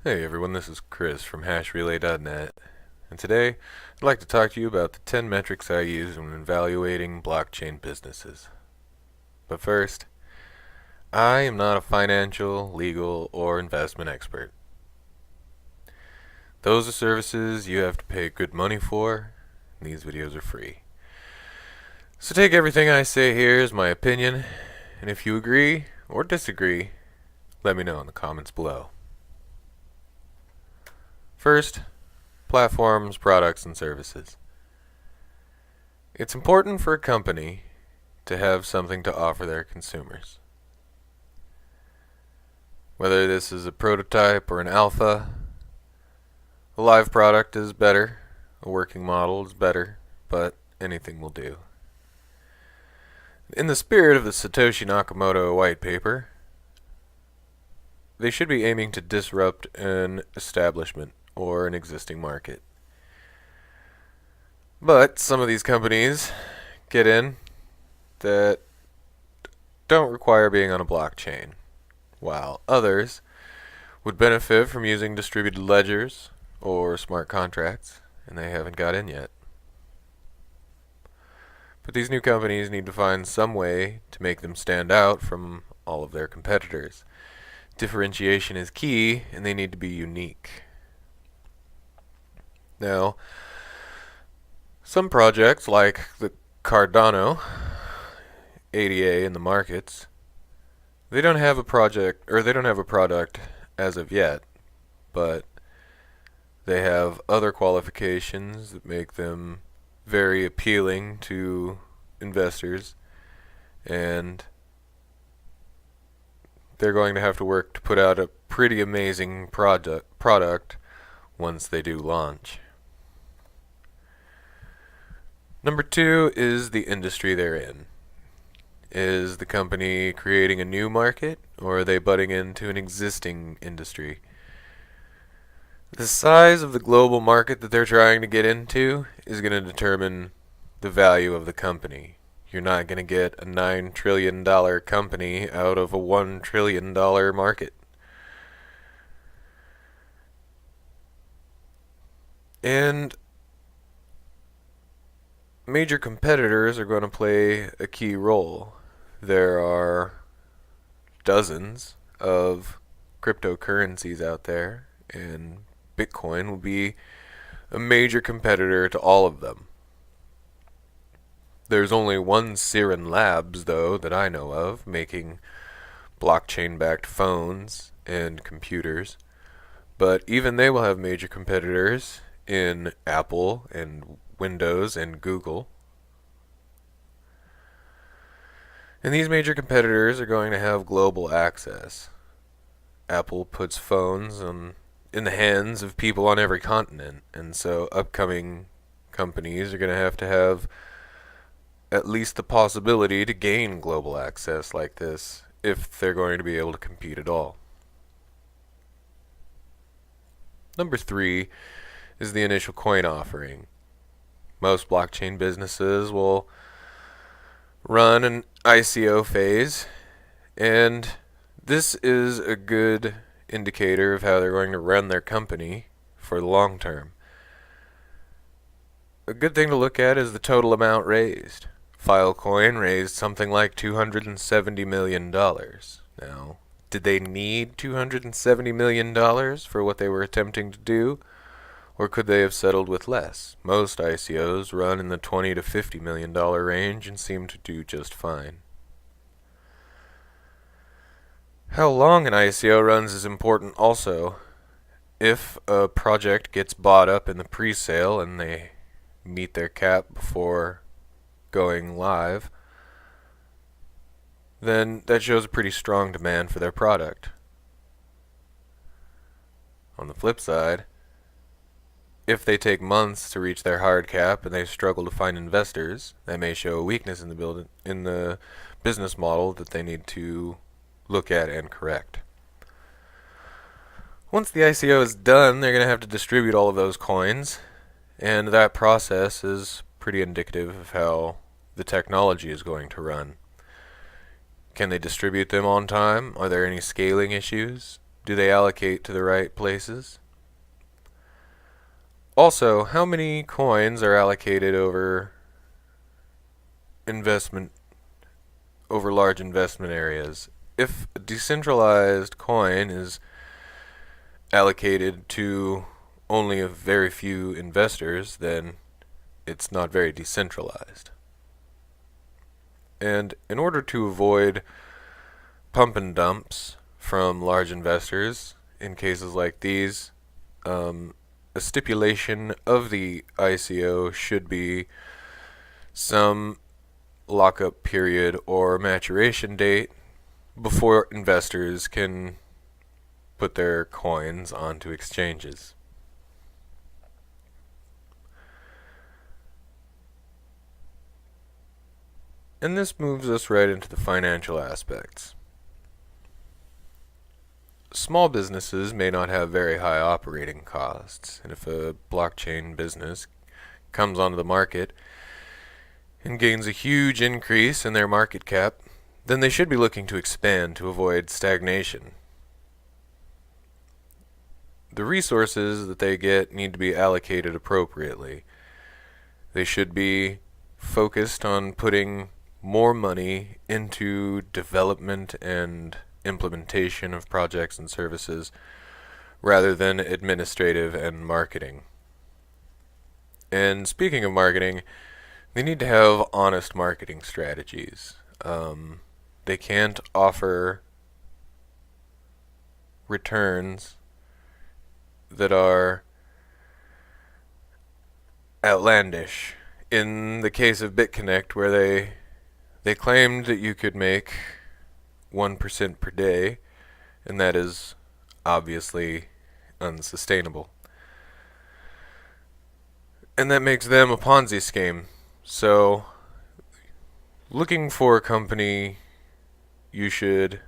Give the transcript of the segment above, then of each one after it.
Hey everyone, this is Chris from HashRelay.net, and today I'd like to talk to you about the 10 metrics I use when evaluating blockchain businesses. But first, I am not a financial, legal, or investment expert. Those are services you have to pay good money for, and these videos are free. So take everything I say here as my opinion, and if you agree or disagree, let me know in the comments below. First, platforms, products, and services. It's important for a company to have something to offer their consumers. Whether this is a prototype or an alpha, a live product is better, a working model is better, but anything will do. In the spirit of the Satoshi Nakamoto white paper, they should be aiming to disrupt an establishment or an existing market. But some of these companies get in that don't require being on a blockchain, while others would benefit from using distributed ledgers or smart contracts, and they haven't got in yet. But these new companies need to find some way to make them stand out from all of their competitors. Differentiation is key, and they need to be unique. Now, some projects like the Cardano ADA in the markets, they don't have a product as of yet, but they have other qualifications that make them very appealing to investors, and they're going to have to work to put out a pretty amazing product once they do launch. Number 2 is the industry they're in. Is the company creating a new market, or are they butting into an existing industry? The size of the global market that they're trying to get into is going to determine the value of the company. You're not going to get a $9 trillion company out of a $1 trillion market. And major competitors are going to play a key role. There are dozens of cryptocurrencies out there, and Bitcoin will be a major competitor to all of them. There's only one Siren Labs, though, that I know of, making blockchain-backed phones and computers. But even they will have major competitors in Apple and Windows and Google. And these major competitors are going to have global access. Apple puts phones in the hands of people on every continent, and so upcoming companies are going to have at least the possibility to gain global access like this if they're going to be able to compete at all. Number 3 is the initial coin offering. Most blockchain businesses will run an ICO phase, and this is a good indicator of how they're going to run their company for the long term. A good thing to look at is the total amount raised. Filecoin raised something like $270 million. Now, did they need $270 million for what they were attempting to do? Or could they have settled with less? Most ICOs run in the $20 to $50 million range and seem to do just fine. How long an ICO runs is important also. If a project gets bought up in the pre-sale and they meet their cap before going live, then that shows a pretty strong demand for their product. On the flip side, if they take months to reach their hard cap and they struggle to find investors, that may show a weakness in the business model that they need to look at and correct. Once the ICO is done, they're going to have to distribute all of those coins, and that process is pretty indicative of how the technology is going to run. Can they distribute them on time? Are there any scaling issues? Do they allocate to the right places? Also, how many coins are allocated investment over large investment areas? If a decentralized coin is allocated to only a very few investors, then it's not very decentralized. And in order to avoid pump and dumps from large investors in cases like these, a stipulation of the ICO should be some lockup period or maturation date before investors can put their coins onto exchanges. And this moves us right into the financial aspects. Small businesses may not have very high operating costs, and if a blockchain business comes onto the market and gains a huge increase in their market cap, then they should be looking to expand to avoid stagnation. The resources that they get need to be allocated appropriately. They should be focused on putting more money into development and implementation of projects and services rather than administrative and marketing. And speaking of marketing, they need to have honest marketing strategies. They can't offer returns that are outlandish. In the case of BitConnect, where they claimed that you could make 1% per day, and that is obviously unsustainable. And that makes them a Ponzi scheme. So, looking for a company, you should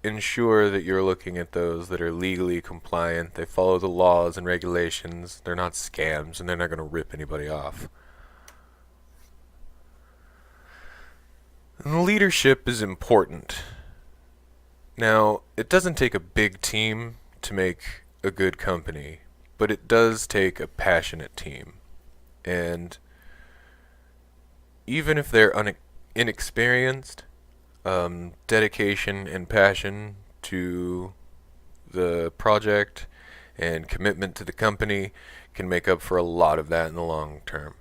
ensure that you're looking at those that are legally compliant, they follow the laws and regulations, they're not scams, and they're not going to rip anybody off. And leadership is important. Now, it doesn't take a big team to make a good company, but it does take a passionate team. And even if they're inexperienced, dedication and passion to the project and commitment to the company can make up for a lot of that in the long term.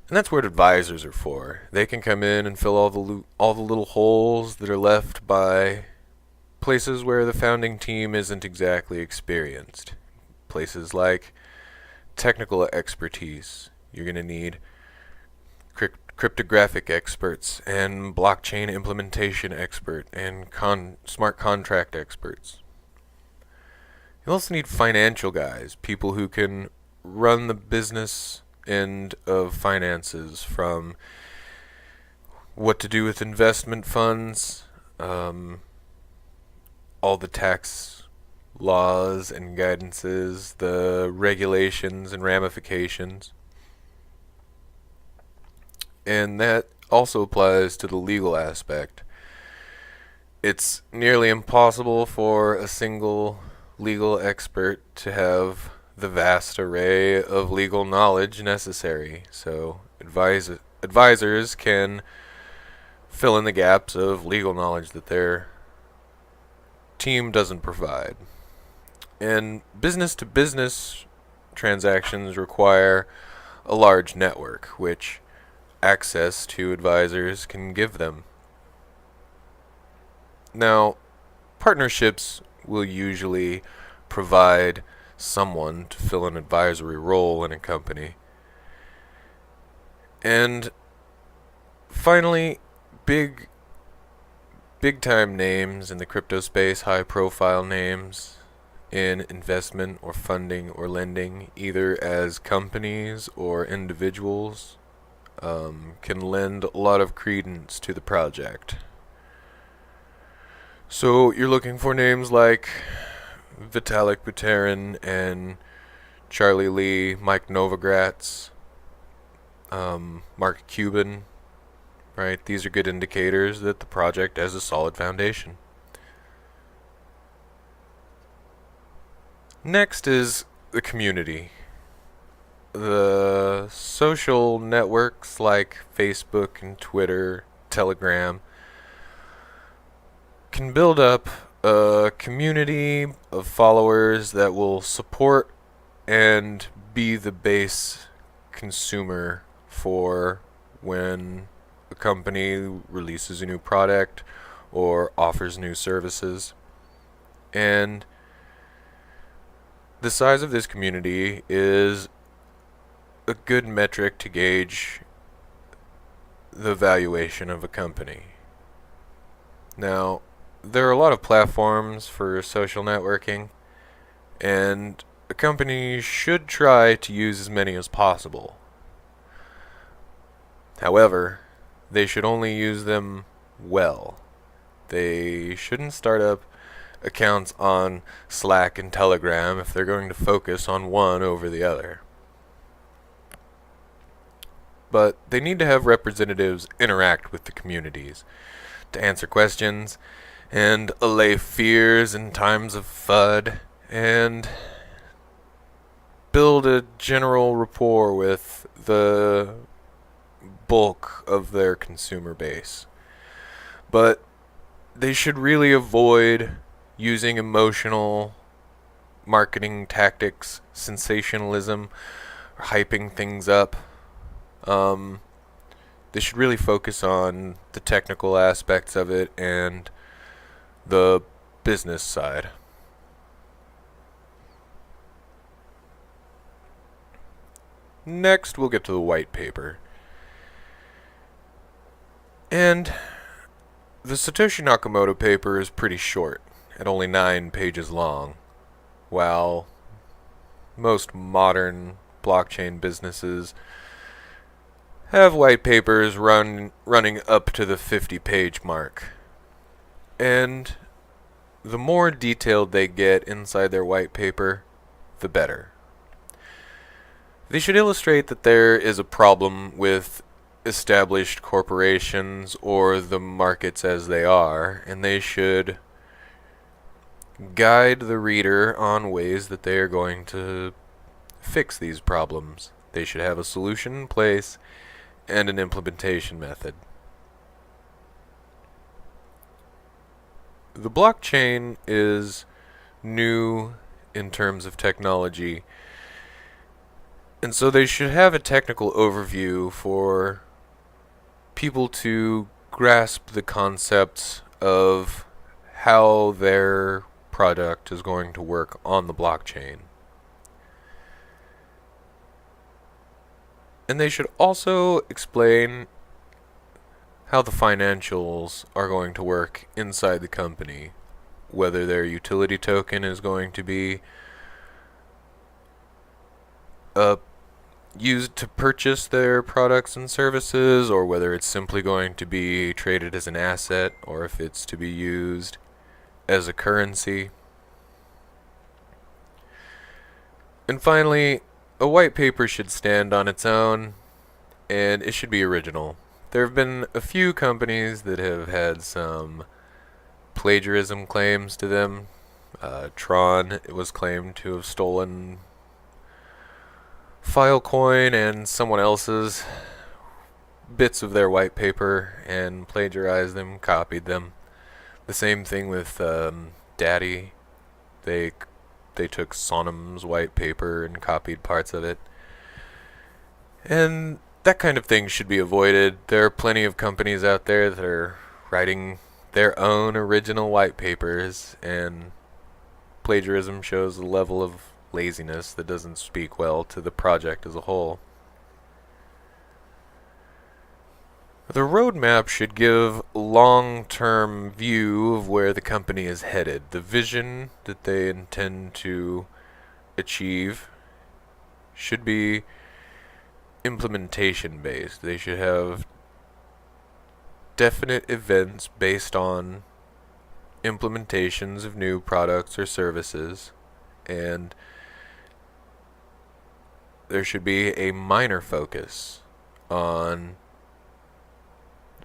And that's what advisors are for. They can come in and fill all the little holes that are left by places where the founding team isn't exactly experienced. Places like technical expertise. You're going to need cryptographic experts and blockchain implementation expert and smart contract experts. You also need financial guys, people who can run the business end of finances, from what to do with investment funds, all the tax laws and guidances, the regulations and ramifications. And that also applies to the legal aspect. It's nearly impossible for a single legal expert to have the vast array of legal knowledge necessary. So advisors can fill in the gaps of legal knowledge that their team doesn't provide. And business-to-business transactions require a large network, which access to advisors can give them. Now, partnerships will usually provide someone to fill an advisory role in a company. And finally, big time names in the crypto space, high profile names in investment or funding or lending, either as companies or individuals, can lend a lot of credence to the project. So you're looking for names like Vitalik Buterin and Charlie Lee, Mike Novogratz, Mark Cuban, right? These are good indicators that the project has a solid foundation. Next is the community. The social networks like Facebook and Twitter, Telegram, can build up a community of followers that will support and be the base consumer for when a company releases a new product or offers new services. And the size of this community is a good metric to gauge the valuation of a company. Now, there are a lot of platforms for social networking, and a company should try to use as many as possible. However, they should only use them well. They shouldn't start up accounts on Slack and Telegram if they're going to focus on one over the other. But they need to have representatives interact with the communities to answer questions and allay fears in times of FUD and build a general rapport with the bulk of their consumer base. But they should really avoid using emotional marketing tactics, sensationalism, or hyping things up. They should really focus on the technical aspects of it and the business side. Next, we'll get to the white paper. And the Satoshi Nakamoto paper is pretty short, at only 9 pages long, while most modern blockchain businesses have white papers running up to the 50-page mark. And the more detailed they get inside their white paper, the better. They should illustrate that there is a problem with established corporations or the markets as they are, and they should guide the reader on ways that they are going to fix these problems. They should have a solution in place and an implementation method. The blockchain is new in terms of technology, and so they should have a technical overview for people to grasp the concepts of how their product is going to work on the blockchain. And they should also explain how the financials are going to work inside the company, whether their utility token is going to be used to purchase their products and services, or whether it's simply going to be traded as an asset, or if it's to be used as a currency. And finally, a white paper should stand on its own, and it should be original. There have been a few companies that have had some plagiarism claims to them. Tron, it was claimed to have stolen Filecoin and someone else's bits of their white paper and plagiarized them, copied them. The same thing with Daddy. They took Sonam's white paper and copied parts of it. And that kind of thing should be avoided. There are plenty of companies out there that are writing their own original white papers, and plagiarism shows a level of laziness that doesn't speak well to the project as a whole. The roadmap should give a long-term view of where the company is headed, the vision that they intend to achieve should be implementation based. They should have definite events based on implementations of new products or services, and there should be a minor focus on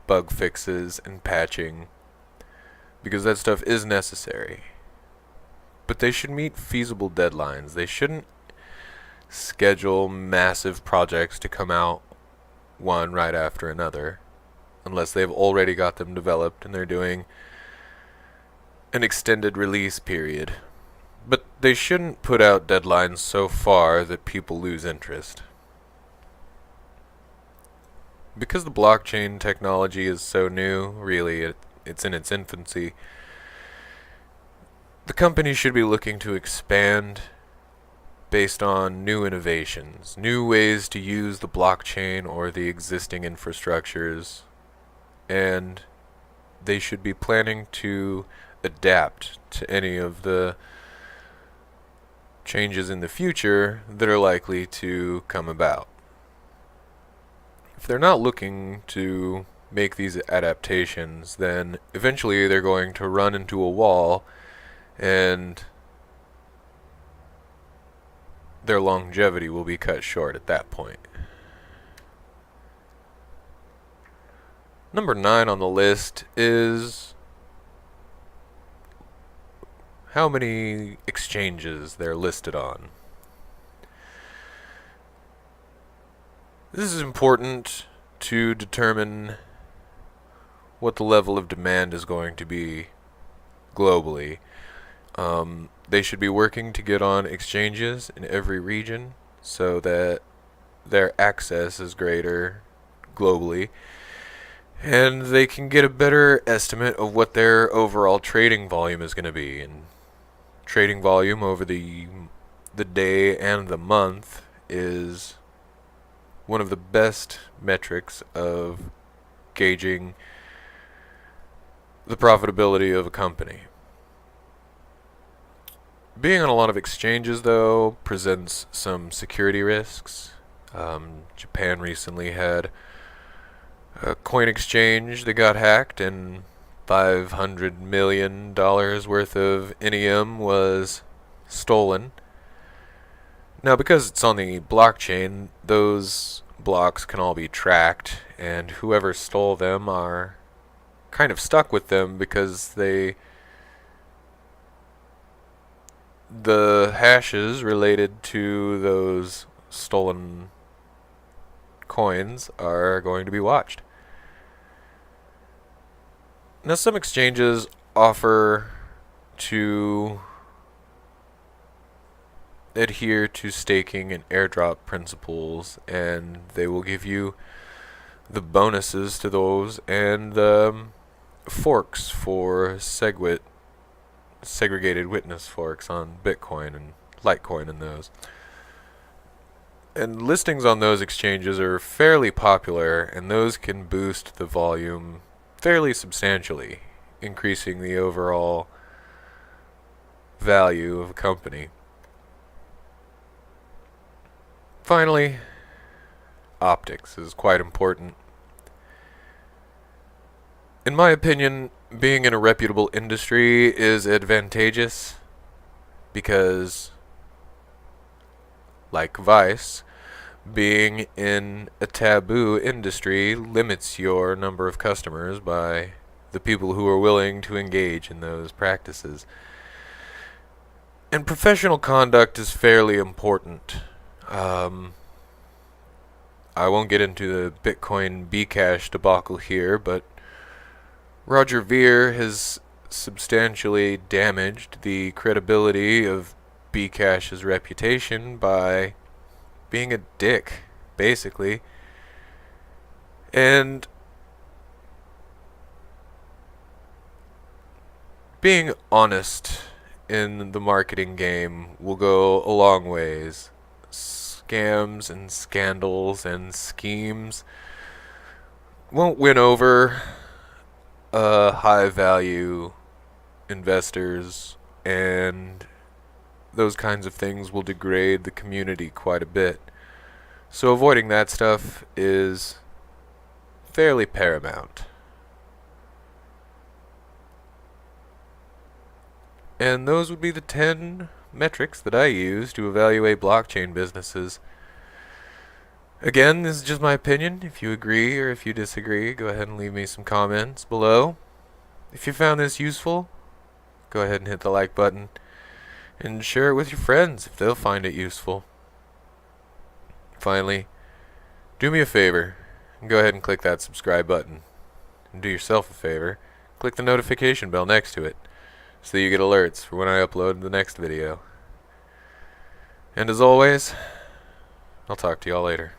bug fixes and patching, because that stuff is necessary. but they should meet feasible deadlines. They shouldn't schedule massive projects to come out one right after another, unless they've already got them developed and they're doing an extended release period. But they shouldn't put out deadlines so far that people lose interest. Because the blockchain technology is so new, really, it's in its infancy, the company should be looking to expand based on new innovations, new ways to use the blockchain or the existing infrastructures, and they should be planning to adapt to any of the changes in the future that are likely to come about. If they're not looking to make these adaptations, then eventually they're going to run into a wall and their longevity will be cut short at that point. Number 9 on the list is how many exchanges they're listed on. This is important to determine what the level of demand is going to be globally. They should be working to get on exchanges in every region so that their access is greater globally, and they can get a better estimate of what their overall trading volume is going to be. And trading volume over the day and the month is one of the best metrics of gauging the profitability of a company. Being on a lot of exchanges, though, presents some security risks. Japan recently had a coin exchange that got hacked, and $500 million worth of NEM was stolen. Now, because it's on the blockchain, those blocks can all be tracked, and whoever stole them are kind of stuck with them because the hashes related to those stolen coins are going to be watched. Now, some exchanges offer to adhere to staking and airdrop principles, and they will give you the bonuses to those and the forks for segregated witness forks on Bitcoin and Litecoin and those. And listings on those exchanges are fairly popular, and those can boost the volume fairly substantially, increasing the overall value of a company. Finally, optics is quite important. In my opinion, being in a reputable industry is advantageous because, like Vice, being in a taboo industry limits your number of customers by the people who are willing to engage in those practices. And professional conduct is fairly important. I won't get into the Bitcoin Bcash debacle here, but Roger Ver has substantially damaged the credibility of Bcash's reputation by being a dick, basically. And being honest in the marketing game will go a long ways. Scams and scandals and schemes won't win over high value investors, and those kinds of things will degrade the community quite a bit. So avoiding that stuff is fairly paramount. And those would be the 10 metrics that I use to evaluate blockchain businesses. Again, this is just my opinion. If you agree or if you disagree, go ahead and leave me some comments below. If you found this useful, go ahead and hit the like button. And share it with your friends if they'll find it useful. Finally, do me a favor and go ahead and click that subscribe button. And do yourself a favor, click the notification bell next to it so that you get alerts for when I upload the next video. And as always, I'll talk to y'all later.